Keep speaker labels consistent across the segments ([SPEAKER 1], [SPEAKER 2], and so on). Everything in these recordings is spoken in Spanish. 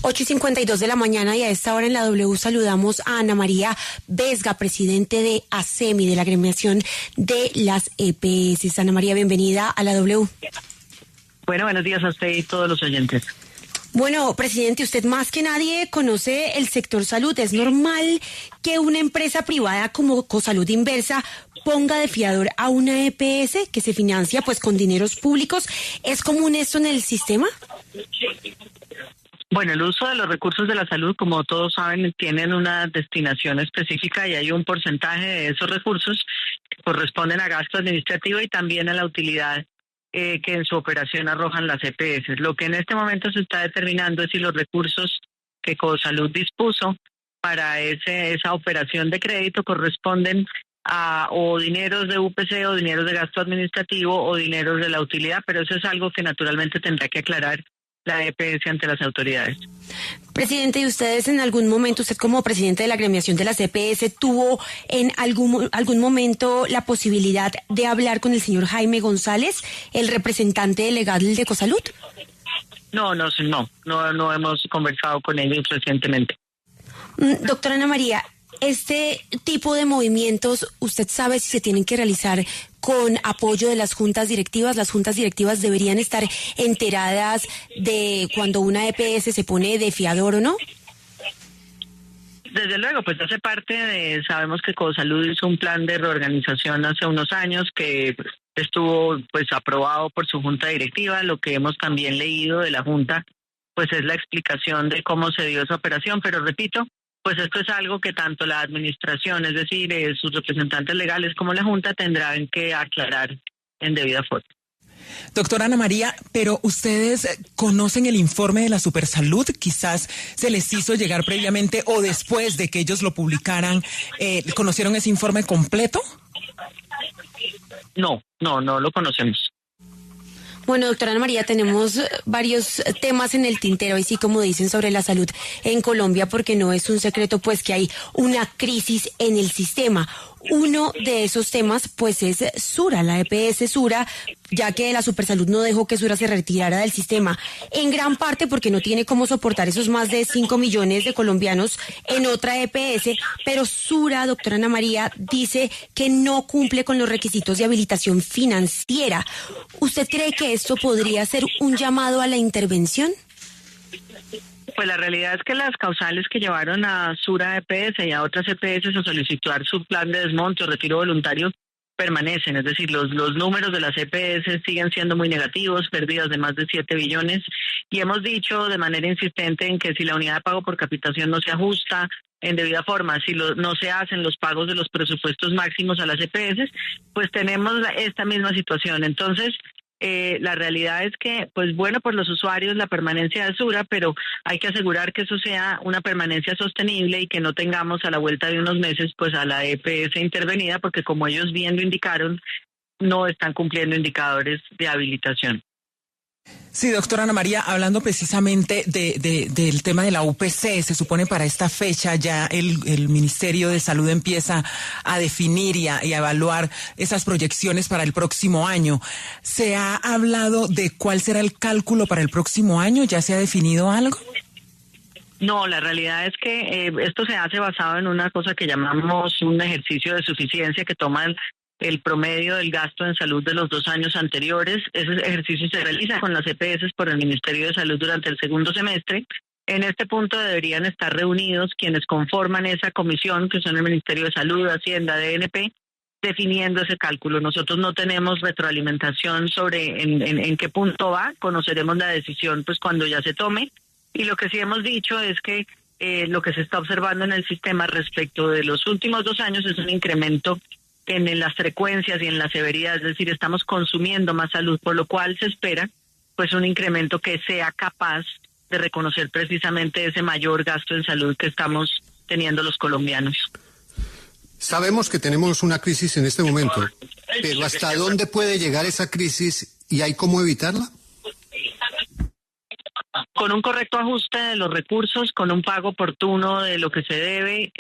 [SPEAKER 1] 8:52 de la mañana y a esta hora en la W saludamos a Ana María Vesga, presidente de ASEMI, de la agremiación de las EPS. Ana María, bienvenida a la W.
[SPEAKER 2] Bueno, buenos días a usted y todos los oyentes.
[SPEAKER 1] Bueno, presidente, usted más que nadie conoce el sector salud. ¿Es normal que una empresa privada como Cosalud Inversa ponga de fiador a una EPS que se financia pues con dineros públicos? ¿Es común esto en el sistema?
[SPEAKER 2] Bueno, el uso de los recursos de la salud, como todos saben, tienen una destinación específica y hay un porcentaje de esos recursos que corresponden a gasto administrativo y también a la utilidad que en su operación arrojan las EPS. Lo que en este momento se está determinando es si los recursos que Cosalud dispuso para esa operación de crédito corresponden a o dineros de UPC o dineros de gasto administrativo o dineros de la utilidad, pero eso es algo que naturalmente tendrá que aclarar la EPS ante las autoridades.
[SPEAKER 1] Presidente, ¿y ustedes en algún momento, usted como presidente de la agremiación de las EPS, tuvo en algún momento la posibilidad de hablar con el señor Jaime González, el representante legal de Cosalud?
[SPEAKER 2] No hemos conversado con ellos recientemente.
[SPEAKER 1] Doctora Ana María, este tipo de movimientos, ¿usted sabe si se tienen que realizar con apoyo de las juntas directivas? ¿Las juntas directivas deberían estar enteradas de cuando una EPS se pone de fiador o no?
[SPEAKER 2] Desde luego, pues hace parte sabemos que Cosalud hizo un plan de reorganización hace unos años que estuvo pues aprobado por su junta directiva. Lo que hemos también leído de la junta pues es la explicación de cómo se dio esa operación, pero repito, pues esto es algo que tanto la administración, es decir, sus representantes legales como la Junta tendrán que aclarar en debida forma.
[SPEAKER 3] Doctora Ana María, pero ¿ustedes conocen el informe de la Supersalud? Quizás se les hizo llegar previamente o después de que ellos lo publicaran, ¿conocieron ese informe completo?
[SPEAKER 2] No lo conocemos.
[SPEAKER 1] Bueno, doctora Ana María, tenemos varios temas en el tintero, y sí, como dicen, sobre la salud en Colombia, porque no es un secreto pues que hay una crisis en el sistema. Uno de esos temas pues es Sura, la EPS Sura, ya que la Supersalud no dejó que Sura se retirara del sistema, en gran parte porque no tiene cómo soportar esos más de 5 millones de colombianos en otra EPS, pero Sura, doctora Ana María, dice que no cumple con los requisitos de habilitación financiera. ¿Usted cree que esto podría ser un llamado a la intervención?
[SPEAKER 2] Pues la realidad es que las causales que llevaron a Sura EPS y a otras EPS a solicitar su plan de desmonte o retiro voluntario permanecen, es decir, los números de las EPS siguen siendo muy negativos, pérdidas de más de 7 billones, y hemos dicho de manera insistente en que si la unidad de pago por capitación no se ajusta en debida forma, si no se hacen los pagos de los presupuestos máximos a las EPS, pues tenemos esta misma situación. Entonces, la realidad es que, pues bueno, por los usuarios la permanencia de Sura, pero hay que asegurar que eso sea una permanencia sostenible y que no tengamos a la vuelta de unos meses pues a la EPS intervenida, porque como ellos bien lo indicaron, no están cumpliendo indicadores de habilitación.
[SPEAKER 3] Sí, doctora Ana María, hablando precisamente del tema de la UPC, se supone para esta fecha ya el Ministerio de Salud empieza a definir y a evaluar esas proyecciones para el próximo año. ¿Se ha hablado de cuál será el cálculo para el próximo año? ¿Ya se ha definido algo?
[SPEAKER 2] No, la realidad es que esto se hace basado en una cosa que llamamos un ejercicio de suficiencia que toman el promedio del gasto en salud de los 2 años anteriores. Ese ejercicio se realiza con las EPS por el Ministerio de Salud durante el segundo semestre. En este punto deberían estar reunidos quienes conforman esa comisión, que son el Ministerio de Salud, Hacienda, DNP, definiendo ese cálculo. Nosotros no tenemos retroalimentación sobre en qué punto va, conoceremos la decisión pues cuando ya se tome, y lo que sí hemos dicho es que lo que se está observando en el sistema respecto de los últimos 2 años es un incremento en las frecuencias y en la severidad, es decir, estamos consumiendo más salud, por lo cual se espera pues un incremento que sea capaz de reconocer precisamente ese mayor gasto en salud que estamos teniendo los colombianos.
[SPEAKER 4] Sabemos que tenemos una crisis en este momento, pero ¿hasta dónde puede llegar esa crisis y hay cómo evitarla?
[SPEAKER 2] Con un correcto ajuste de los recursos, con un pago oportuno de lo que se debe,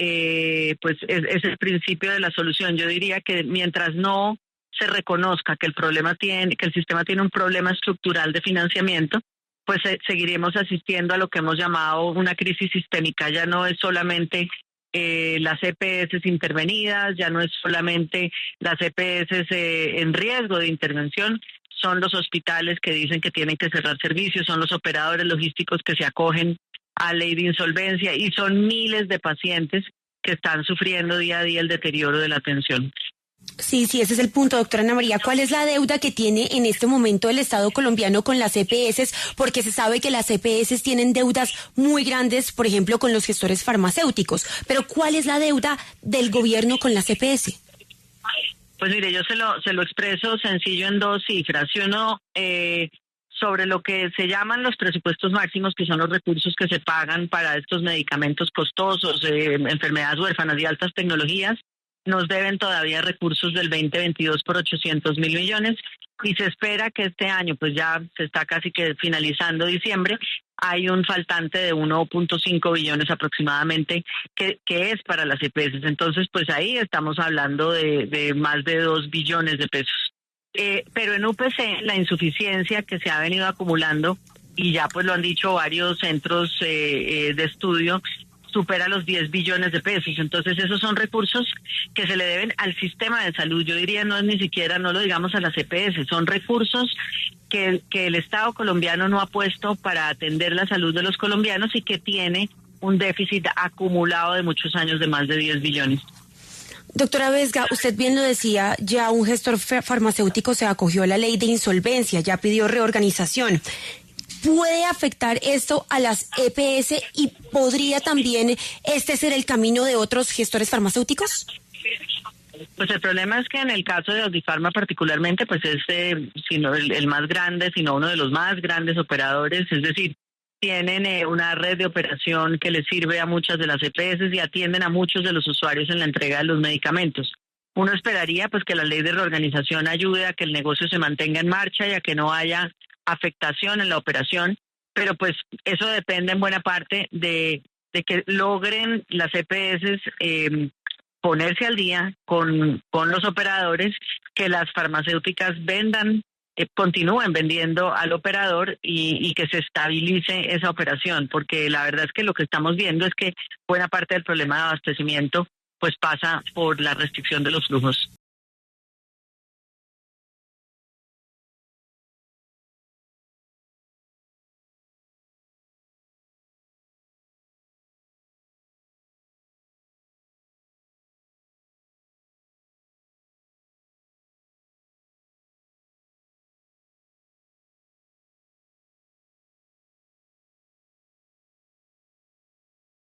[SPEAKER 2] pues es el principio de la solución. Yo diría que mientras no se reconozca que el sistema tiene un problema estructural de financiamiento, pues seguiremos asistiendo a lo que hemos llamado una crisis sistémica. Ya no es solamente las EPS intervenidas, ya no es solamente las EPS en riesgo de intervención, son los hospitales que dicen que tienen que cerrar servicios, son los operadores logísticos que se acogen a ley de insolvencia y son miles de pacientes que están sufriendo día a día el deterioro de la atención.
[SPEAKER 1] Sí, ese es el punto, doctora Ana María. ¿Cuál es la deuda que tiene en este momento el Estado colombiano con las EPS? Porque se sabe que las EPS tienen deudas muy grandes, por ejemplo, con los gestores farmacéuticos. Pero ¿cuál es la deuda del gobierno con las EPS?
[SPEAKER 2] Pues mire, yo se lo expreso sencillo en dos cifras. Si uno, sobre lo que se llaman los presupuestos máximos, que son los recursos que se pagan para estos medicamentos costosos, enfermedades huérfanas y altas tecnologías, nos deben todavía recursos del 2022 por 800.000 millones y se espera que este año, pues ya se está casi que finalizando diciembre, hay un faltante de 1.5 billones aproximadamente que es para las EPS. Entonces, pues ahí estamos hablando de más de 2 billones de pesos. Pero en UPC la insuficiencia que se ha venido acumulando, y ya pues lo han dicho varios centros de estudio, supera los 10 billones de pesos. Entonces esos son recursos que se le deben al sistema de salud. Yo diría no es ni siquiera, no lo digamos a las EPS, son recursos que el Estado colombiano no ha puesto para atender la salud de los colombianos y que tiene un déficit acumulado de muchos años de más de 10 billones.
[SPEAKER 1] Doctora Vesga, usted bien lo decía, ya un gestor farmacéutico se acogió a la ley de insolvencia, ya pidió reorganización. ¿Puede afectar esto a las EPS y podría también ser el camino de otros gestores farmacéuticos?
[SPEAKER 2] Pues el problema es que en el caso de Audifarma particularmente, pues es sino el más grande, sino uno de los más grandes operadores, es decir, tienen una red de operación que les sirve a muchas de las EPS y atienden a muchos de los usuarios en la entrega de los medicamentos. Uno esperaría pues que la ley de reorganización ayude a que el negocio se mantenga en marcha y a que no haya afectación en la operación, pero pues eso depende en buena parte de que logren las EPS ponerse al día con los operadores, que las farmacéuticas continúen vendiendo al operador y que se estabilice esa operación, porque la verdad es que lo que estamos viendo es que buena parte del problema de abastecimiento pues pasa por la restricción de los flujos.